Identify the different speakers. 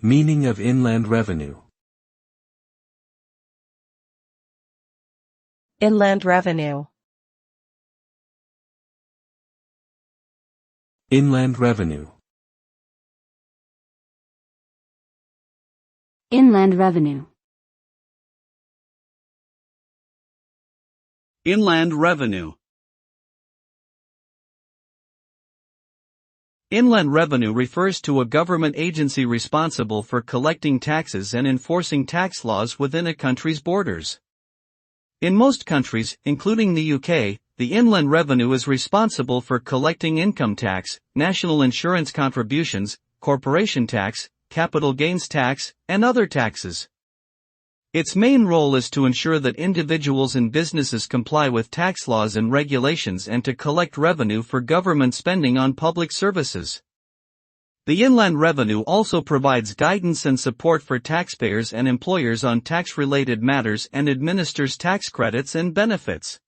Speaker 1: Meaning of inland revenue.
Speaker 2: Inland revenue.
Speaker 1: Inland revenue.
Speaker 3: Inland revenue.
Speaker 4: Inland revenue. Inland revenue refers to a government agency responsible for collecting taxes and enforcing tax laws within a country's borders. In most countries, including the UK, the inland revenue is responsible for collecting income tax, national insurance contributions, corporation tax, capital gains tax, and other taxes. Its main role is to ensure that individuals and businesses comply with tax laws and regulations and to collect revenue for government spending on public services. The inland revenue also provides guidance and support for taxpayers and employers on tax-related matters and administers tax credits and benefits.